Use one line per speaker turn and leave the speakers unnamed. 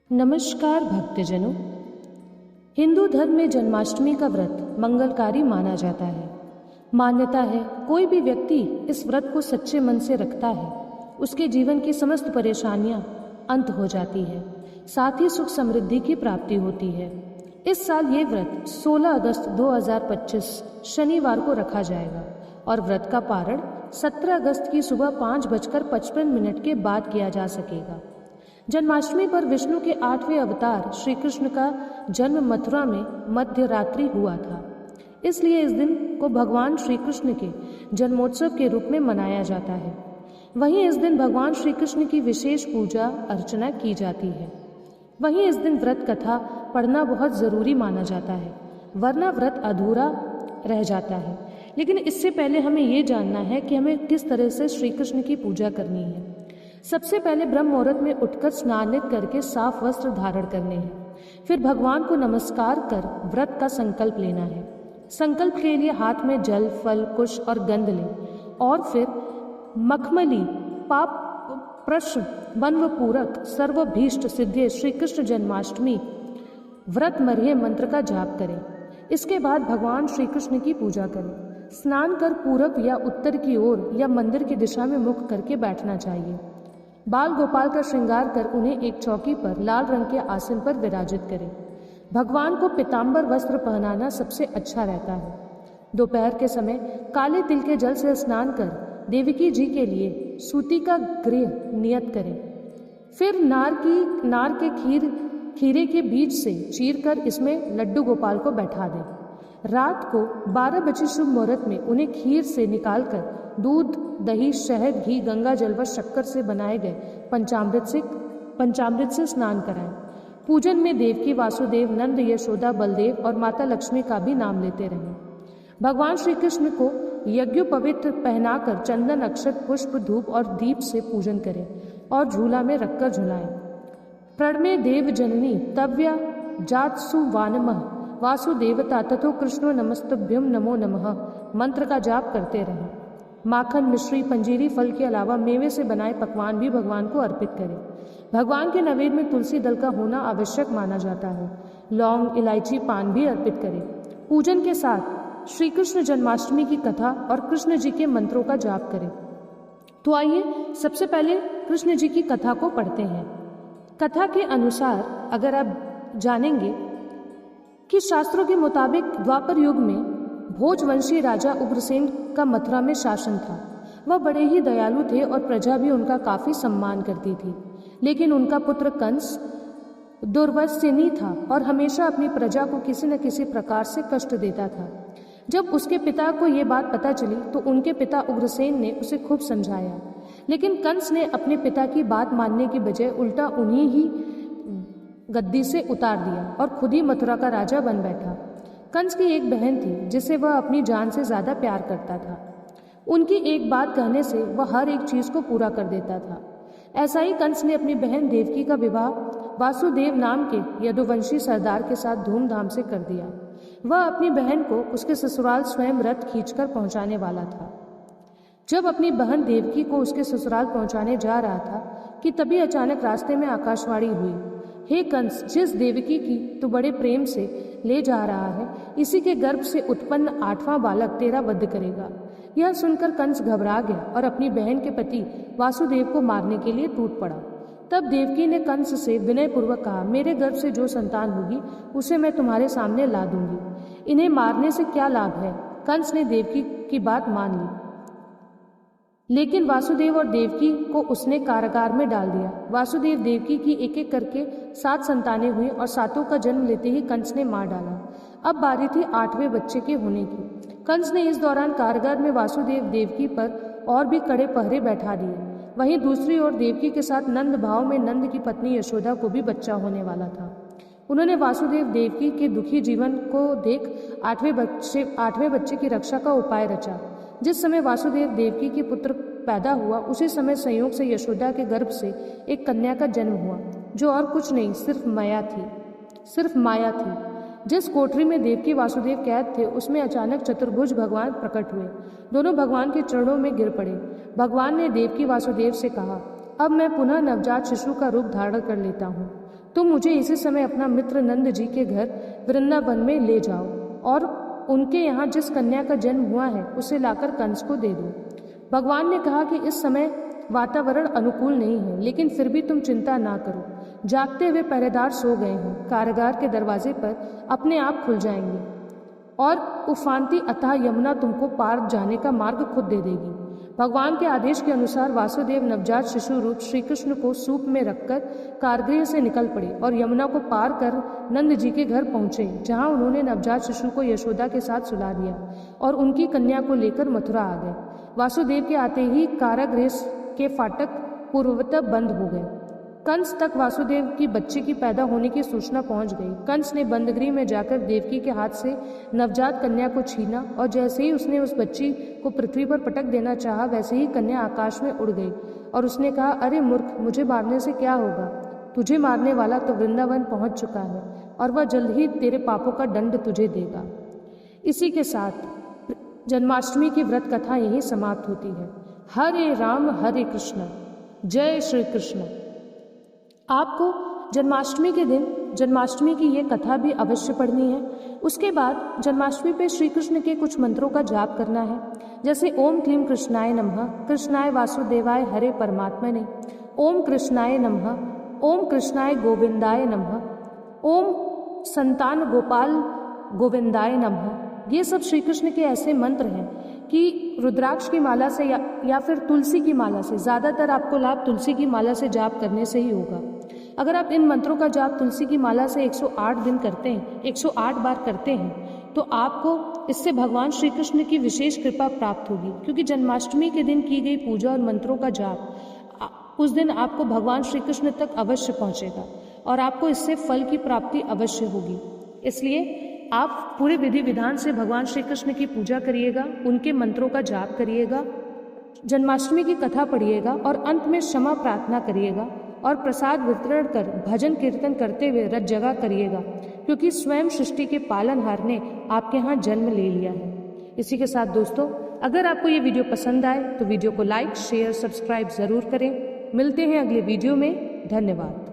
नमस्कार भक्तजनों। हिंदू धर्म में जन्माष्टमी का व्रत मंगलकारी माना जाता है। मान्यता है कोई भी व्यक्ति इस व्रत को सच्चे मन से रखता है, उसके जीवन की समस्त परेशानियां अंत हो जाती है, साथ ही सुख समृद्धि की प्राप्ति होती है। इस साल ये व्रत 16 अगस्त 2025 शनिवार को रखा जाएगा और व्रत का पारण 17 अगस्त की सुबह 5:55 के बाद किया जा सकेगा। जन्माष्टमी पर विष्णु के 8वें अवतार श्री कृष्ण का जन्म मथुरा में मध्य रात्रि हुआ था, इसलिए इस दिन को भगवान श्री कृष्ण के जन्मोत्सव के रूप में मनाया जाता है। वहीं इस दिन भगवान श्री कृष्ण की विशेष पूजा अर्चना की जाती है। वहीं इस दिन व्रत कथा पढ़ना बहुत ज़रूरी माना जाता है, वरना व्रत अधूरा रह जाता है। लेकिन इससे पहले हमें ये जानना है कि हमें किस तरह से श्री कृष्ण की पूजा करनी है। सबसे पहले ब्रह्म मुहूर्त में उठकर स्नानित करके साफ वस्त्र धारण करने हैं। फिर भगवान को नमस्कार कर व्रत का संकल्प लेना है। संकल्प के लिए हाथ में जल, फल, कुश और गंध लें और फिर मखमली पाप प्रश्न वन्व पूरक सर्वभीष्ट सिद्धे श्री कृष्ण जन्माष्टमी व्रत मर्ह्य मंत्र का जाप करें। इसके बाद भगवान श्री कृष्ण की पूजा करें। स्नान कर पूरब या उत्तर की ओर या मंदिर की दिशा में मुख करके बैठना चाहिए। बाल गोपाल का श्रृंगार कर उन्हें एक चौकी पर लाल रंग के आसन पर विराजित करें। भगवान को पीताम्बर वस्त्र पहनाना सबसे अच्छा रहता है। दोपहर के समय काले तिल के जल से स्नान कर देवकी जी के लिए सूती का गृह नियत करें। फिर नार के खीरे के बीज से चीरकर इसमें लड्डू गोपाल को बैठा दें। रात को 12 बजे शुभ मुहूर्त में उन्हें खीर से निकालकर दूध, दही, शहद, घी, गंगा जल व शक्कर से बनाए गए पंचामृत से स्नान कराएं। पूजन में देवकी, वासुदेव, नंद, यशोदा, बलदेव और माता लक्ष्मी का भी नाम लेते रहें। भगवान श्री कृष्ण को यज्ञोपवीत पहनाकर चंदन, अक्षत, पुष्प, धूप और दीप से पूजन करें और झूला में रखकर झुलाएं। प्रणमे देव जननी तव्या जातसु वानमः वासुदेवता तथो कृष्णो नमस्तभ्यम नमो नमः मंत्र का जाप करते रहें। माखन, मिश्री, पंजीरी, फल के अलावा मेवे से बनाए पकवान भी भगवान को अर्पित करें। भगवान के नैवेद्य में तुलसी दल का होना आवश्यक माना जाता है। लौंग, इलायची, पान भी अर्पित करें। पूजन के साथ श्री कृष्ण जन्माष्टमी की कथा और कृष्ण जी के मंत्रों का जाप करें। तो आइए सबसे पहले कृष्ण जी की कथा को पढ़ते हैं। कथा के अनुसार अगर आप जानेंगे कि शास्त्रों के मुताबिक द्वापर युग में भोजवंशी राजा उग्रसेन का मथुरा में शासन था। वह बड़े ही दयालु थे और प्रजा भी उनका काफी सम्मान करती थी। लेकिन उनका पुत्र कंस दुर्व्यसनी था और हमेशा अपनी प्रजा को किसी न किसी प्रकार से कष्ट देता था। जब उसके पिता को ये बात पता चली तो उनके पिता उग्रसेन ने उसे खूब समझाया, लेकिन कंस ने अपने पिता की बात मानने की बजाय उल्टा उन्हीं ही गद्दी से उतार दिया और खुद ही मथुरा का राजा बन बैठा। कंस की एक बहन थी जिसे वह अपनी जान से ज्यादा प्यार करता था। उनकी एक बात कहने से वह हर एक चीज को पूरा कर देता था। ऐसा ही कंस ने अपनी बहन देवकी का विवाह वासुदेव नाम के यदुवंशी सरदार के साथ धूमधाम से कर दिया। वह अपनी बहन को उसके ससुराल स्वयं रथ खींचकर पहुंचाने वाला था। जब अपनी बहन देवकी को उसके ससुराल पहुंचाने जा रहा था कि तभी अचानक रास्ते में आकाशवाणी हुई, हे कंस, जिस देवकी की तू बड़े प्रेम से ले जा रहा है, इसी के गर्भ से उत्पन्न 8वां बालक तेरा वध करेगा। यह सुनकर कंस घबरा गया और अपनी बहन के पति वासुदेव को मारने के लिए टूट पड़ा। तब देवकी ने कंस से विनयपूर्वक कहा, मेरे गर्भ से जो संतान होगी उसे मैं तुम्हारे सामने ला दूंगी। इन्हें मारने से क्या लाभ है? कंस ने देवकी की बात मान ली, लेकिन वासुदेव और देवकी को उसने कारागार में डाल दिया। वासुदेव देवकी की एक एक करके 7 संतानें हुई और 7 का जन्म लेते ही कंस ने मार डाला। अब बारी थी 8वें बच्चे के होने की। कंस ने इस दौरान कारागार में वासुदेव देवकी पर और भी कड़े पहरे बैठा दिए। वहीं दूसरी ओर देवकी के साथ नंद भाव में नंद की पत्नी यशोदा को भी बच्चा होने वाला था। उन्होंने वासुदेव देवकी के दुखी जीवन को देख 8वें बच्चे की रक्षा का उपाय रचा। जिस समय वासुदेव देवकी के पुत्र पैदा हुआ उसी समय संयोग से यशोदा के गर्भ से एक कन्या का जन्म हुआ, जो और कुछ नहीं सिर्फ माया थी। जिस कोठरी में देवकी वासुदेव कैद थे उसमें अचानक चतुर्भुज भगवान प्रकट हुए। दोनों भगवान के चरणों में गिर पड़े। भगवान ने देवकी वासुदेव से कहा, अब मैं पुनः नवजात शिशु का रूप धारण कर लेता हूँ। तुम मुझे इसी समय अपना मित्र नंद जी के घर वृंदावन में ले जाओ और उनके यहाँ जिस कन्या का जन्म हुआ है उसे लाकर कंस को दे दो। भगवान ने कहा कि इस समय वातावरण अनुकूल नहीं है, लेकिन फिर भी तुम चिंता ना करो। जागते हुए पहरेदार सो गए हैं, कारागार के दरवाजे पर अपने आप खुल जाएंगे और उफानती अतः यमुना तुमको पार जाने का मार्ग खुद दे देगी। भगवान के आदेश के अनुसार वासुदेव नवजात शिशु रूप श्री कृष्ण को सूप में रखकर कारागृह से निकल पड़े और यमुना को पार कर नंद जी के घर पहुंचे, जहां उन्होंने नवजात शिशु को यशोदा के साथ सुला दिया और उनकी कन्या को लेकर मथुरा आ गए। वासुदेव के आते ही कारागृह के फाटक पूर्ववत बंद हो गए। कंस तक वासुदेव की बच्चे की पैदा होने की सूचना पहुंच गई। कंस ने बंदगृह में जाकर देवकी के हाथ से नवजात कन्या को छीना और जैसे ही उसने उस बच्ची को पृथ्वी पर पटक देना चाहा, वैसे ही कन्या आकाश में उड़ गई और उसने कहा, अरे मूर्ख, मुझे मारने से क्या होगा? तुझे मारने वाला तो वृंदावन पहुंच चुका है और वह जल्द ही तेरे पापों का दंड तुझे देगा। इसी के साथ जन्माष्टमी की व्रत कथा यही समाप्त होती है। हरे राम हरे कृष्ण, जय श्री कृष्ण। आपको जन्माष्टमी के दिन जन्माष्टमी की ये कथा भी अवश्य पढ़नी है। उसके बाद जन्माष्टमी पे श्री कृष्ण के कुछ मंत्रों का जाप करना है, जैसे ओम क्लीम कृष्णाय नमः, कृष्णाय वासुदेवाय हरे परमात्मने, ओम कृष्णाय नमः, ओम कृष्णाय गोविंदाय नमः, ओम संतान गोपाल गोविंदाय नमः। ये सब श्री कृष्ण के ऐसे मंत्र हैं कि रुद्राक्ष की माला से या फिर तुलसी की माला से, ज़्यादातर आपको लाभ तुलसी की माला से जाप करने से ही होगा। अगर आप इन मंत्रों का जाप तुलसी की माला से 108 दिन करते हैं, 108 बार करते हैं, तो आपको इससे भगवान श्री कृष्ण की विशेष कृपा प्राप्त होगी, क्योंकि जन्माष्टमी के दिन की गई पूजा और मंत्रों का जाप उस दिन आपको भगवान श्री कृष्ण तक अवश्य पहुंचेगा और आपको इससे फल की प्राप्ति अवश्य होगी। इसलिए आप पूरे विधि विधान से भगवान श्री कृष्ण की पूजा करिएगा, उनके मंत्रों का जाप करिएगा, जन्माष्टमी की कथा पढ़िएगा और अंत में क्षमा प्रार्थना करिएगा और प्रसाद वितरण कर भजन कीर्तन करते हुए रत जगा करिएगा, क्योंकि स्वयं सृष्टि के पालनहार ने आपके यहाँ जन्म ले लिया है। इसी के साथ दोस्तों, अगर आपको ये वीडियो पसंद आए तो वीडियो को लाइक, शेयर, सब्सक्राइब ज़रूर करें। मिलते हैं अगले वीडियो में। धन्यवाद।